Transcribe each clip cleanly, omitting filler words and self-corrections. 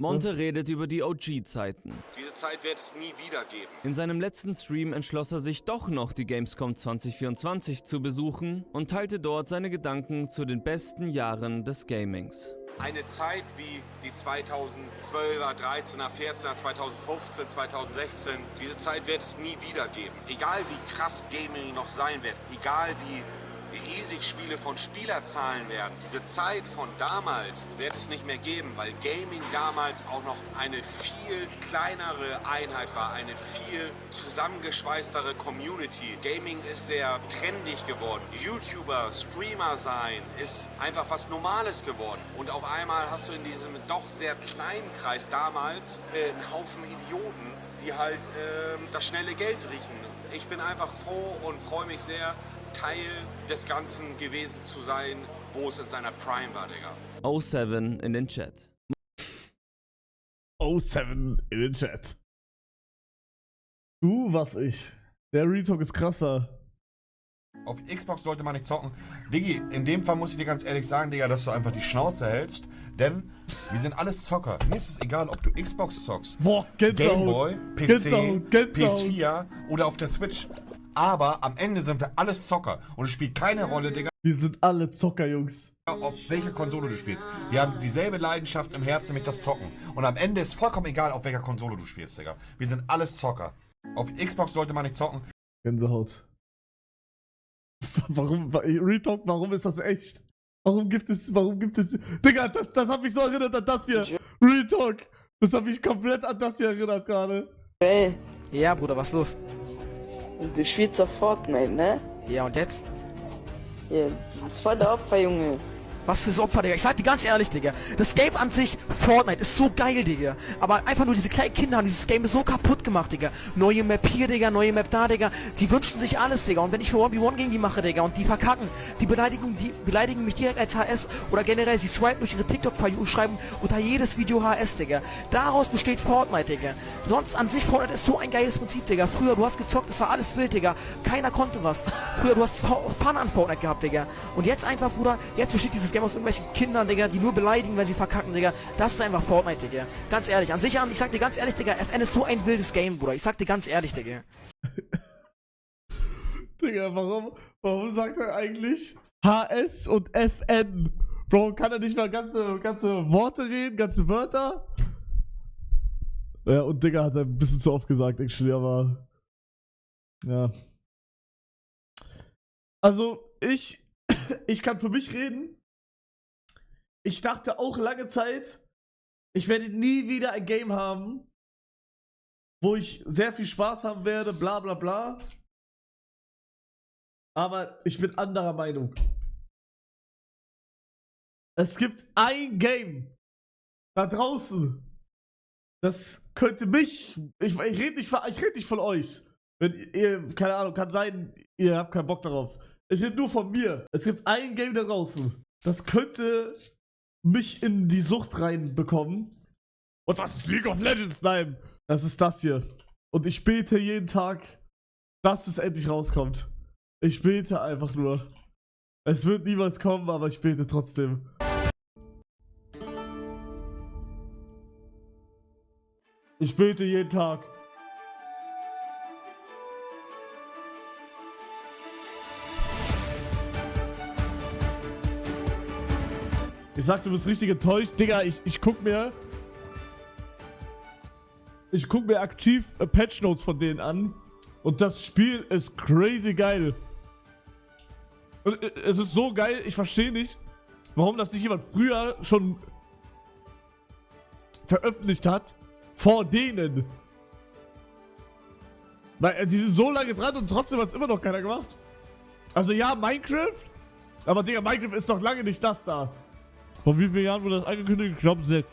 Monte redet über die OG-Zeiten. Diese Zeit wird es nie wieder geben. In seinem letzten Stream entschloss er sich doch noch, die Gamescom 2024 zu besuchen und teilte dort seine Gedanken zu den besten Jahren des Gamings. Eine Zeit wie die 2012er, 13er, 14er, 2015, 2016, diese Zeit wird es nie wieder geben. Egal wie krass Gaming noch sein wird, egal wie riesig Spiele von Spielerzahlen werden, diese Zeit von damals wird es nicht mehr geben, weil Gaming damals auch noch eine viel kleinere Einheit war, eine viel zusammengeschweißtere Community. Gaming ist sehr trendig geworden. YouTuber, Streamer sein ist einfach was Normales geworden. Und auf einmal hast du in diesem doch sehr kleinen Kreis damals einen Haufen Idioten, die halt das schnelle Geld riechen. Ich bin einfach froh und freue mich sehr, Teil des Ganzen gewesen zu sein, wo es in seiner Prime war, Digga. 07 in den Chat. 07 in den Chat. Du, was ich. Der Retalk ist krasser. Auf Xbox sollte man nicht zocken. Diggi, in dem Fall muss ich dir ganz ehrlich sagen, Digga, dass du einfach die Schnauze hältst. Denn wir sind alles Zocker. Mir ist es egal, ob du Xbox zockst, Boah, Gameboy, PC, Gänsehaut. PS4 oder auf der Switch. Aber am Ende sind wir alles Zocker. Und es spielt keine Rolle, Digga, Wir sind alle Zocker, Jungs. auf welcher Konsole du spielst. Wir haben dieselbe Leidenschaft im Herzen, nämlich das Zocken. Und am Ende ist vollkommen egal, auf welcher Konsole du spielst, Digga. Wir sind alles Zocker. Auf Xbox sollte man nicht zocken. Gänsehaut. Warum, Retalk, warum ist das echt? Warum gibt es, Digga, das hat mich so erinnert an das hier. Retalk, das hat mich komplett an das hier erinnert gerade. Hey, Ja, Bruder, was ist los? du spielst auf Fortnite, ne? Ja, und jetzt? Ja, das ist voll der Opfer, Junge. Was für Opfer, Digga. Ich sag dir ganz ehrlich, Digga. Das Game an sich, Fortnite, ist so geil, Digga. Aber einfach nur diese kleinen Kinder haben dieses Game so kaputt gemacht, Digga. Neue Map hier, Digga, neue Map da, Digga. Die wünschen sich alles, Digga. Und wenn ich für 1v1 gegen die mache, Digga, und die verkacken, die beleidigen mich direkt als HS oder generell, sie swipen durch ihre TikTok-For-You, schreiben unter jedes Video HS, Digga. Daraus besteht Fortnite, Digga. Sonst an sich, Fortnite ist so ein geiles Prinzip, Digga. Früher, du hast gezockt, es war alles wild, Digga. Keiner konnte was. Früher, du hast Fun an Fortnite gehabt, Digga. Und jetzt einfach, Bruder, jetzt besteht dieses Game aus irgendwelchen Kindern, Digga, die nur beleidigen, wenn sie verkacken, Digga. Das ist einfach Fortnite, Digga. Ganz ehrlich. An sich, ich sag dir ganz ehrlich, Digga, FN ist so ein wildes Game, Bruder. Ich sag dir ganz ehrlich, Digga. Digga, warum sagt er eigentlich HS und FN? Bro, kann er nicht mal ganze Worte reden, ganze Wörter? Ja, und Digga hat er ein bisschen zu oft gesagt, actually, aber ja. Also, ich kann für mich reden. Ich dachte auch lange Zeit, ich werde nie wieder ein Game haben, wo ich sehr viel Spaß haben werde, bla bla bla. Aber ich bin anderer Meinung. Es gibt ein Game da draußen, das könnte mich, ich rede nicht von euch. Wenn ihr, keine Ahnung, kann sein, ihr habt keinen Bock darauf. Ich rede nur von mir. Es gibt ein Game da draußen, das könnte mich in die Sucht reinbekommen. Und das ist League of Legends, nein. Das ist das hier. Und ich bete jeden Tag, dass es endlich rauskommt. Ich bete einfach nur. Es wird niemals kommen, aber ich bete trotzdem. Ich bete jeden Tag. Ich sag, du bist richtig enttäuscht. Digga, ich guck mir aktiv Patch Notes von denen an. Und das Spiel ist crazy geil. Und es ist so geil, ich verstehe nicht, warum das nicht jemand früher schon veröffentlicht hat. Vor denen. Weil die sind so lange dran und trotzdem hat es immer noch keiner gemacht. Also ja, Minecraft. Aber Digga, Minecraft ist noch lange nicht das da. Vor wie vielen Jahren wurde das angekündigt? Ich glaube 6.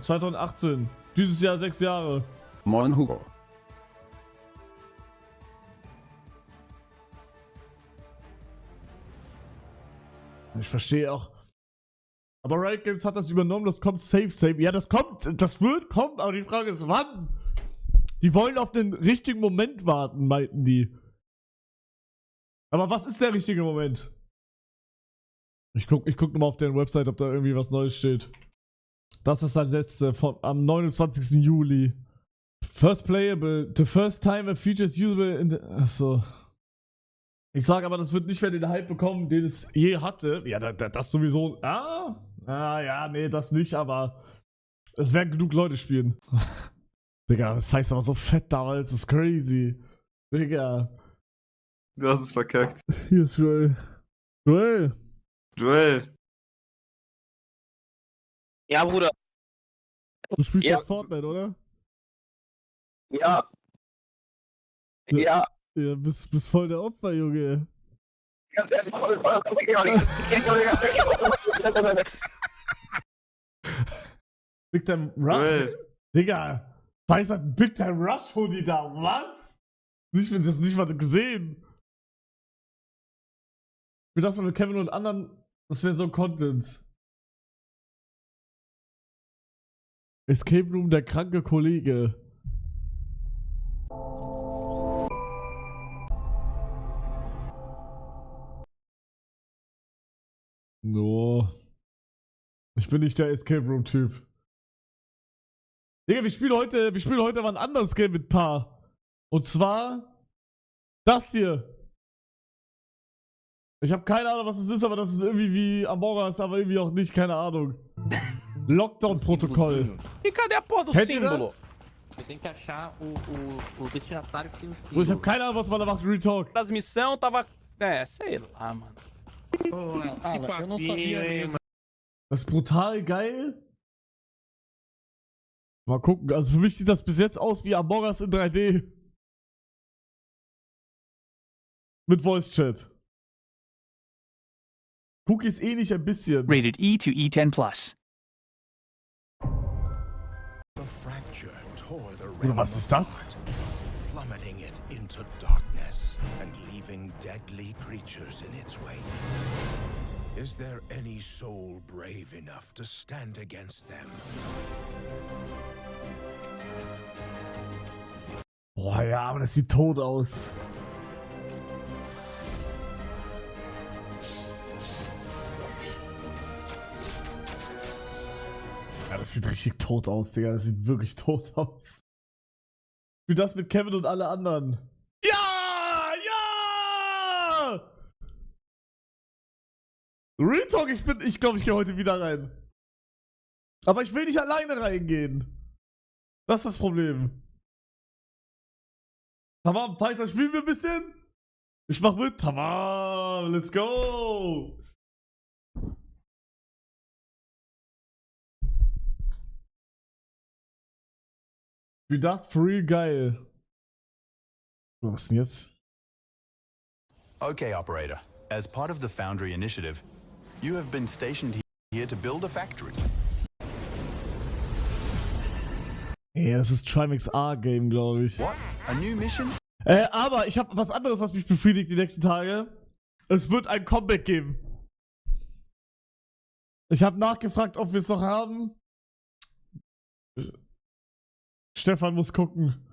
2018. Dieses Jahr 6 Jahre. Moin Hugo. Ich verstehe auch. Aber Riot Games hat das übernommen, das kommt safe. Ja, das wird kommen, aber die Frage ist, wann? Die wollen auf den richtigen Moment warten, meinten die. Aber was ist der richtige Moment? Ich guck nochmal auf deren Website, ob da irgendwie was Neues steht. Das ist das letzte am 29. Juli. First playable, the first time a feature is usable in the... Achso. Ich sage aber, das wird nicht mehr den Hype bekommen, den es je hatte. Ja, das sowieso... ja, nee, das nicht, aber... Es werden genug Leute spielen. Digga, Feist aber so fett damals, das ist crazy. Digga. Du hast es verkackt. Hier ist Joel. Joel. Joel. Ja, Bruder. Du spielst Ja. ja Fortnite, oder? Ja. Ja. Ja. Ja, bist voll der Opfer, Junge. Ganz ehrlich. Big Time Rush? Joel. Digga. Feist hat einen Big Time Rush Hoodie da. Was? Ich finde das nicht mal gesehen. Ich dachte mit Kevin und anderen, das wäre so Content. Escape Room, der kranke Kollege. No. Ich bin nicht der Escape Room Typ. Digga, wir spielen heute mal ein anderes Game mit Paar. Und zwar das hier. Ich habe keine Ahnung, was es ist, aber das ist irgendwie wie Among Us, aber irgendwie auch nicht, keine Ahnung. Lockdown-Protokoll. E cadê a porra do Kennt ihr símbolo? das? Você tem que achar o destinatário que tem o So, símbolo. ich habe keine Ahnung, was man da macht, Retalk. Transmissão tava... É, sei lá, mano. Eu não sabia mesmo. Das ist brutal geil. Mal gucken, also für mich sieht das bis jetzt aus wie Among Us in 3D. Mit Voice Chat. Cookies eh nicht ein bisschen. Rated E to E10+. Oder was ist das? Plummeting it into darkness and leaving deadly creatures in its wake. Is there any soul brave enough to stand against them? Boah, ja, aber das sieht tot aus. Ja, das sieht richtig tot aus, Digga. Das sieht wirklich tot aus. Wie das mit Kevin und alle anderen. Ja! Ja! Real Talk, ich glaube, ich gehe heute wieder rein. Aber ich will nicht alleine reingehen. Das ist das Problem. Tamam, Pfizer, spielen wir ein bisschen? Ich mach mit. Tamam, let's go! Wie das free geil. Was ist denn jetzt? Okay, operator. As part of the Foundry initiative, you have been stationed here to build a factory. Ey, das ist Trimax A-Game, glaube ich. What? A new mission? Aber ich habe was anderes, was mich befriedigt die nächsten Tage. Es wird ein Comeback geben. Ich habe nachgefragt, ob wir es noch haben. Stefan muss gucken.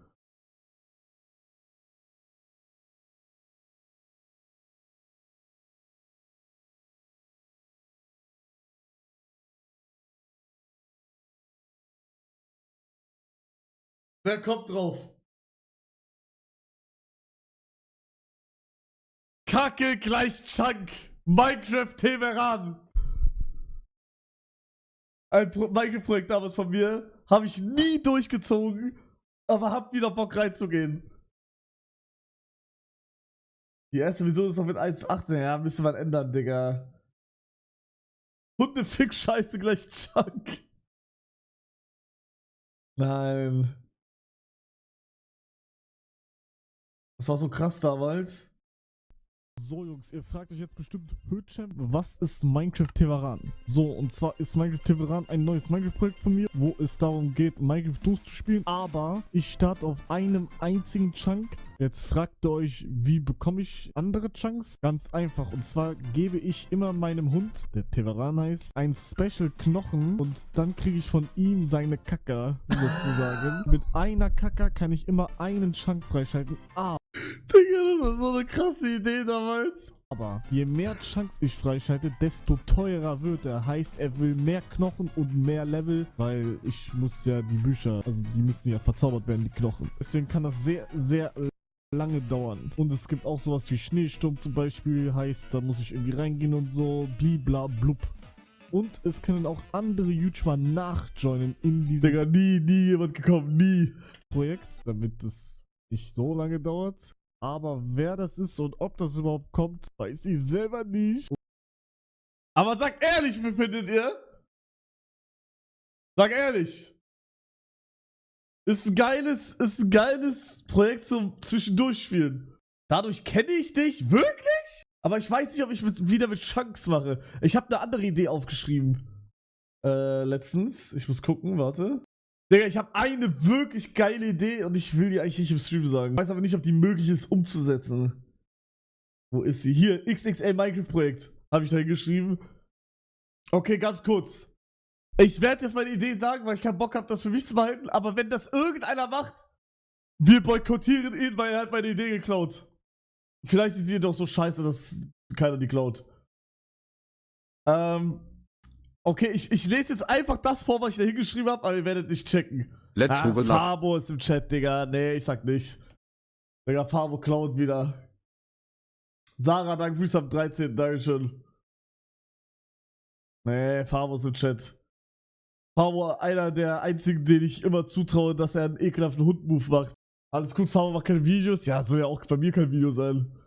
Wer kommt drauf? Kacke gleich Chunk. Minecraft Teveran. Ein Minecraft-Projekt damals von mir. Habe ich nie durchgezogen. Aber hab wieder Bock reinzugehen. Die erste Version ist noch mit 1.18. Ja, müsste man ändern, Digga. Hundefick-Scheiße gleich Chunk. Nein. Das war so krass damals. So Jungs, ihr fragt euch jetzt bestimmt, Hötchamp, was ist Minecraft Teveran? So, und zwar ist Minecraft Teveran ein neues Minecraft-Projekt von mir, wo es darum geht, Minecraft durchzuspielen, aber ich starte auf einem einzigen Chunk. Jetzt fragt ihr euch, wie bekomme ich andere Chunks? Ganz einfach, und zwar gebe ich immer meinem Hund, der Teveran heißt, einen Special-Knochen und dann kriege ich von ihm seine Kacke, sozusagen. Mit einer Kacke kann ich immer einen Chunk freischalten. Digga, das war so eine krasse Idee damals. Aber je mehr Chunks ich freischalte, desto teurer wird er. Heißt, er will mehr Knochen und mehr Level, weil ich muss ja die Bücher, also die müssen ja verzaubert werden, die Knochen. Deswegen kann das sehr, sehr lange dauern. Und es gibt auch sowas wie Schneesturm zum Beispiel, heißt, da muss ich irgendwie reingehen und so, blibla blub. Und es können auch andere YouTuber nachjoinen in diese nie jemand gekommen, nie Projekt, damit es nicht so lange dauert. Aber wer das ist und ob das überhaupt kommt, weiß ich selber nicht. Aber sag ehrlich, wie findet ihr? Sag ehrlich. Ist ein geiles Projekt zum Zwischendurchspielen. Dadurch kenne ich dich, wirklich? Aber ich weiß nicht, ob ich wieder mit Chunks mache. Ich habe eine andere Idee aufgeschrieben. Letztens. Ich muss gucken, warte. Digga, ich habe eine wirklich geile Idee und ich will die eigentlich nicht im Stream sagen. Ich weiß aber nicht, ob die möglich ist umzusetzen. Wo ist sie? Hier, XXL Minecraft Projekt. Habe ich da hingeschrieben. Okay, ganz kurz. Ich werde jetzt meine Idee sagen, weil ich keinen Bock habe, das für mich zu behalten. Aber wenn das irgendeiner macht, wir boykottieren ihn, weil er hat meine Idee geklaut. Vielleicht ist die doch so scheiße, dass keiner die klaut. Okay, ich lese jetzt einfach das vor, was ich da hingeschrieben habe, aber ihr werdet nicht checken. Fabo ist im Chat, Digga. Nee, ich sag nicht. Digga, Fabo klaut wieder. Sarah, danke fürs am 13. Dankeschön. Nee, Fabo ist im Chat. Fabo, einer der einzigen, denen ich immer zutraue, dass er einen ekelhaften Hund-Move macht. Alles gut, Fabo macht keine Videos. Ja, soll ja auch bei mir kein Video sein.